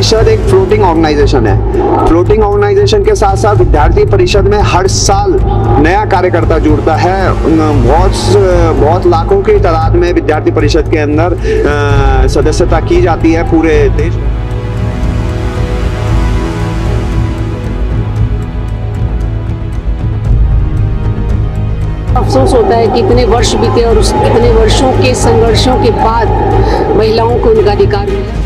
परिषद एक floating organisation है। फ्लोटिंग ऑर्गेनाइजेशन के साथ साथ विद्यार्थी परिषद में हर साल नया कार्यकर्ता जुड़ता है। बहुत लाखों की तादाद में विद्यार्थी परिषद के अंदर सदस्यता की जाती है पूरे देश। अफसोस होता है कि इतने वर्ष बीते और इतने वर्षों के संघर्षों के बाद महिलाओं को उनका अधिकार मिला।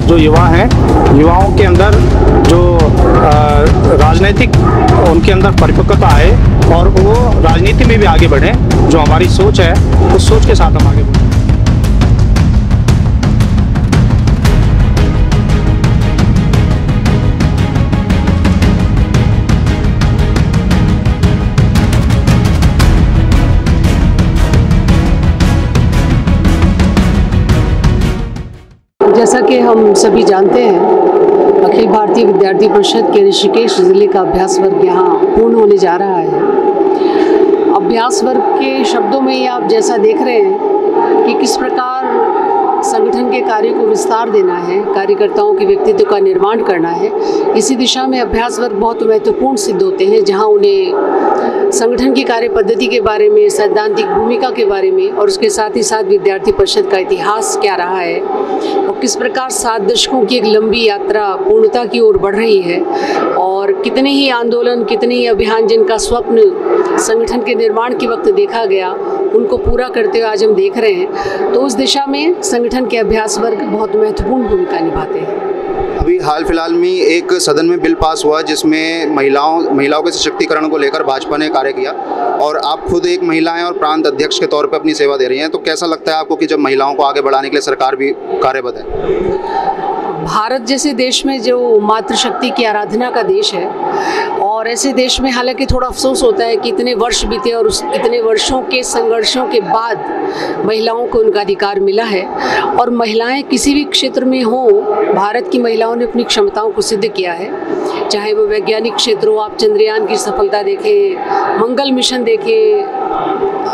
जो युवा हैं, युवाओं के अंदर जो राजनीतिक उनके अंदर परिपक्वता आए और वो राजनीति में भी आगे बढ़ें। जो हमारी सोच है उस सोच के साथ हम आगे बढ़ें। जैसा कि हम सभी जानते हैं, अखिल भारतीय विद्यार्थी परिषद के ऋषिकेश जिले का अभ्यास वर्ग यहाँ पूर्ण होने जा रहा है। अभ्यास वर्ग के शब्दों में ही आप जैसा देख रहे हैं कि किस प्रकार संगठन के कार्य को विस्तार देना है, कार्यकर्ताओं के व्यक्तित्व का निर्माण करना है। इसी दिशा में अभ्यास वर्ग बहुत महत्वपूर्ण सिद्ध होते हैं, जहाँ उन्हें संगठन की कार्य पद्धति के बारे में, सैद्धांतिक भूमिका के बारे में और उसके साथ ही साथ विद्यार्थी परिषद का इतिहास क्या रहा है और किस प्रकार 7 दशकों की एक लंबी यात्रा पूर्णता की ओर बढ़ रही है और कितने ही आंदोलन, कितने ही अभियान जिनका स्वप्न संगठन के निर्माण के वक्त देखा गया, उनको पूरा करते हुए आज हम देख रहे हैं। तो उस दिशा में संगठन के अभ्यास वर्ग बहुत महत्वपूर्ण भूमिका निभाते हैं। अभी हाल फिलहाल में एक सदन में बिल पास हुआ जिसमें महिलाओं के सशक्तिकरण को लेकर भाजपा ने कार्य किया और आप खुद एक महिला हैं और प्रांत अध्यक्ष के तौर पर अपनी सेवा दे रही हैं। तो कैसा लगता है आपको कि जब महिलाओं को आगे बढ़ाने के लिए सरकार भी कार्यबद्ध है? भारत जैसे देश में जो मातृशक्ति की आराधना का देश है और ऐसे देश में हालांकि थोड़ा अफसोस होता है कि इतने वर्ष बीते और इतने वर्षों के संघर्षों के बाद महिलाओं को उनका अधिकार मिला है और महिलाएं किसी भी क्षेत्र में हो, भारत की महिलाओं ने अपनी क्षमताओं को सिद्ध किया है। चाहे वो वैज्ञानिक क्षेत्र हो, आप चंद्रयान की सफलता देखें, मंगल मिशन देखें,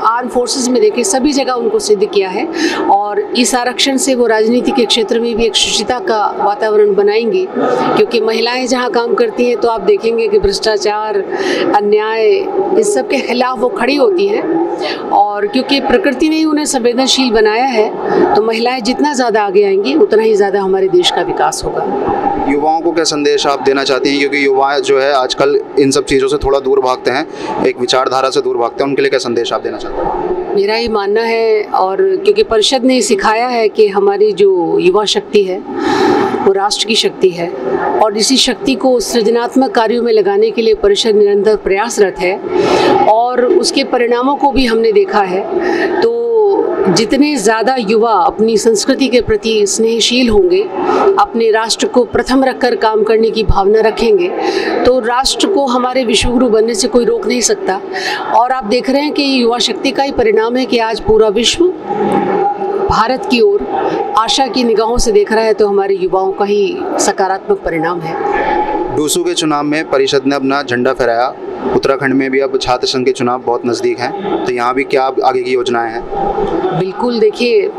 आर्म फोर्सेस में देखें, सभी जगह उनको सिद्ध किया है और इस आरक्षण से वो राजनीति के क्षेत्र में भी एक शुचिता का वातावरण बनाएंगी, क्योंकि महिलाएं जहां काम करती हैं तो आप देखेंगे कि भ्रष्टाचार, अन्याय, इस सब के खिलाफ वो खड़ी होती हैं और क्योंकि प्रकृति ने ही उन्हें संवेदनशील बनाया है तो महिलाएं जितना ज़्यादा आगे आएंगी उतना ही ज़्यादा हमारे देश का विकास होगा। युवाओं को क्या संदेश आप देना चाहती हैं, क्योंकि युवा जो है आजकल इन सब चीज़ों से थोड़ा दूर भागते हैं, एक विचारधारा से दूर भागते हैं, उनके लिए क्या संदेश आप देना चाहते हैं? मेरा ही मानना है और क्योंकि परिषद ने सिखाया है कि हमारी जो युवा शक्ति है वो राष्ट्र की शक्ति है और इसी शक्ति को सृजनात्मक कार्यों में लगाने के लिए परिषद निरंतर प्रयासरत है और उसके परिणामों को भी हमने देखा है। तो जितने ज़्यादा युवा अपनी संस्कृति के प्रति स्नेहशील होंगे, अपने राष्ट्र को प्रथम रखकर काम करने की भावना रखेंगे, तो राष्ट्र को हमारे विश्वगुरु बनने से कोई रोक नहीं सकता। और आप देख रहे हैं कि युवा शक्ति का ही परिणाम है कि आज पूरा विश्व भारत की ओर आशा की निगाहों से देख रहा है, तो हमारे युवाओं का ही सकारात्मक परिणाम है। डूसू के चुनाव में परिषद ने अपना झंडा फहराया, उत्तराखंड में भी अब छात्र संघ के चुनाव बहुत नज़दीक हैं, तो यहाँ भी क्या आगे की योजनाएं हैं? बिल्कुल, देखिए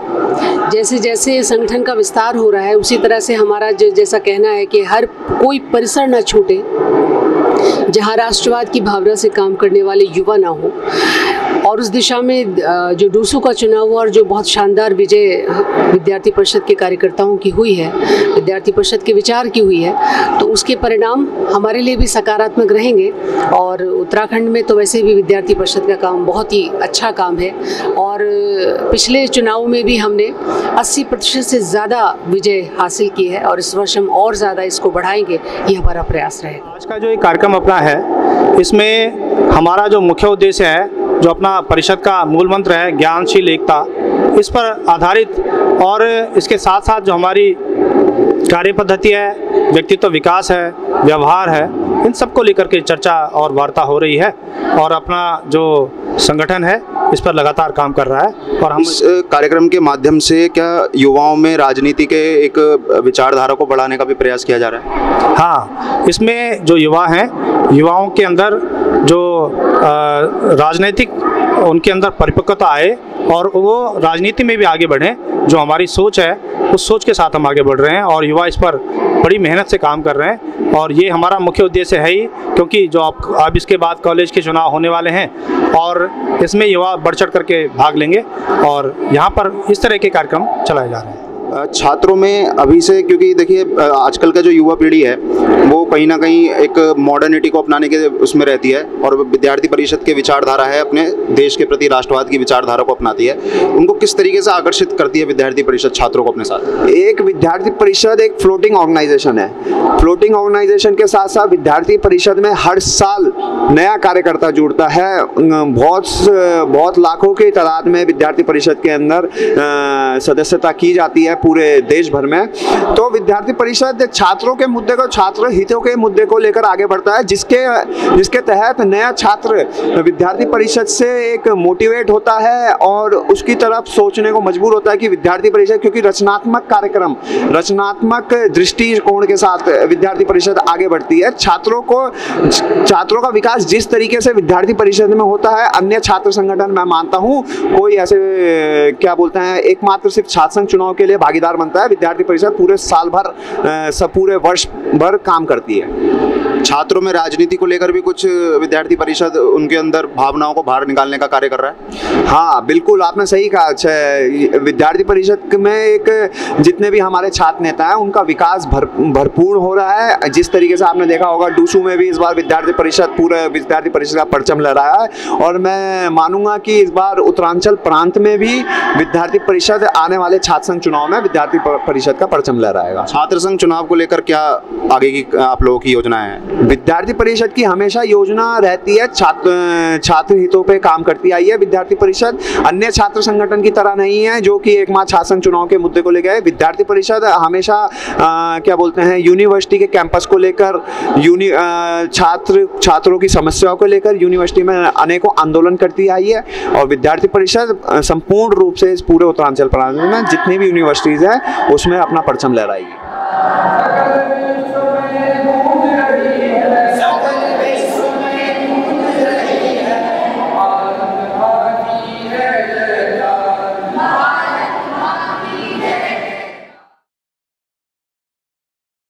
जैसे जैसे संगठन का विस्तार हो रहा है उसी तरह से हमारा जैसा कहना है कि हर कोई परिसर न छूटे जहाँ राष्ट्रवाद की भावना से काम करने वाले युवा ना हो और उस दिशा में जो डूसू का चुनाव हुआ और जो बहुत शानदार विजय विद्यार्थी परिषद के कार्यकर्ताओं की हुई है, विद्यार्थी परिषद के विचार की हुई है, तो उसके परिणाम हमारे लिए भी सकारात्मक रहेंगे। और उत्तराखंड में तो वैसे भी विद्यार्थी परिषद का काम बहुत ही अच्छा काम है और पिछले चुनाव में भी हमने 80% से ज़्यादा विजय हासिल की है और इस वर्ष हम और ज़्यादा इसको बढ़ाएंगे, ये हमारा प्रयास रहेगा। आज का जो एक कार्यक्रम अपना है, इसमें हमारा जो मुख्य उद्देश्य है, जो अपना परिषद का मूल मंत्र है ज्ञानशील एकता, इस पर आधारित और इसके साथ साथ जो हमारी कार्य पद्धति है, व्यक्तित्व विकास है, व्यवहार है, इन सब को लेकर के चर्चा और वार्ता हो रही है और अपना जो संगठन है इस पर लगातार काम कर रहा है। और हम इस कार्यक्रम के माध्यम से क्या युवाओं में राजनीति के एक विचारधारा को बढ़ाने का भी प्रयास किया जा रहा है? हाँ, इसमें जो युवा हैं, युवाओं के अंदर जो राजनीतिक उनके अंदर परिपक्वता आए और वो राजनीति में भी आगे बढ़ें। जो हमारी सोच है उस सोच के साथ हम आगे बढ़ रहे हैं और युवा इस पर बड़ी मेहनत से काम कर रहे हैं और ये हमारा मुख्य उद्देश्य है ही, क्योंकि जो अब इसके बाद कॉलेज के चुनाव होने वाले हैं और इसमें युवा बढ़ चढ़ करके भाग लेंगे और यहाँ पर इस तरह के कार्यक्रम चलाए जा रहे हैं। छात्रों में अभी से, क्योंकि देखिए आजकल का जो युवा पीढ़ी है वो कहीं ना कहीं एक मॉडर्निटी को अपनाने के उसमें रहती है और विद्यार्थी परिषद के विचारधारा है अपने देश के प्रति राष्ट्रवाद की विचारधारा को अपनाती है। उनको किस तरीके से आकर्षित करती है विद्यार्थी परिषद छात्रों को अपने साथ? एक विद्यार्थी परिषद एक फ्लोटिंग ऑर्गेनाइजेशन है। फ्लोटिंग ऑर्गेनाइजेशन के साथ साथ विद्यार्थी परिषद में हर साल नया कार्यकर्ता जुड़ता है। बहुत लाखों की तादाद में विद्यार्थी परिषद के अंदर सदस्यता की जाती है पूरे देश भर में। तो विद्यार्थी परिषद छात्रों के मुद्दे को, छात्र हितों के मुद्दे को लेकर आगे बढ़ता है, जिसके तहत नया छात्र विद्यार्थी परिषद से एक मोटिवेट होता है और उसकी तरफ सोचने को मजबूर होता है कि विद्यार्थी परिषद, क्योंकि रचनात्मक कार्यक्रम, रचनात्मक दृष्टिकोण के साथ विद्यार्थी परिषद आगे बढ़ती है। छात्रों का विकास जिस तरीके से विद्यार्थी परिषद में होता है, अन्य छात्र संगठन मैं मानता हूँ कोई ऐसे क्या बोलते हैं एकमात्र सिर्फ छात्र संघ चुनाव के लिए भागीदार बनता है। विद्यार्थी परिषद पूरे साल भर पूरे वर्ष भर काम करती है। छात्रों में राजनीति को लेकर भी कुछ विद्यार्थी परिषद उनके अंदर भावनाओं को बाहर निकालने का कार्य कर रहा है? हाँ बिल्कुल, आपने सही कहा। विद्यार्थी परिषद में एक जितने भी हमारे छात्र नेता हैं उनका विकास भरपूर हो रहा है। जिस तरीके से आपने देखा होगा डूसू में भी इस बार विद्यार्थी परिषद पूरे विद्यार्थी परिषद का परचम लहराया है और मैं मानूंगा कि इस बार उत्तरांचल प्रांत में भी विद्यार्थी परिषद आने वाले छात्र संघ चुनाव में विद्यार्थी परिषद का परचम लहराएगा। छात्र संघ चुनाव को लेकर क्या आगे की आप लोगों की योजना है? विद्यार्थी परिषद की हमेशा योजना रहती है, छात्र हितों पे काम करती आई है विद्यार्थी परिषद। अन्य छात्र संगठन की तरह नहीं है जो कि एकमात्र छात्र संघ चुनाव के मुद्दे को लेकर। विद्यार्थी परिषद हमेशा क्या बोलते हैं यूनिवर्सिटी के कैंपस को लेकर, छात्रों की समस्याओं को लेकर यूनिवर्सिटी में अनेकों आंदोलन करती आई है और विद्यार्थी परिषद संपूर्ण रूप से इस पूरे उत्तरांचल प्रांत में जितनी भी यूनिवर्सिटीज है उसमें अपना परचम लहराएगी।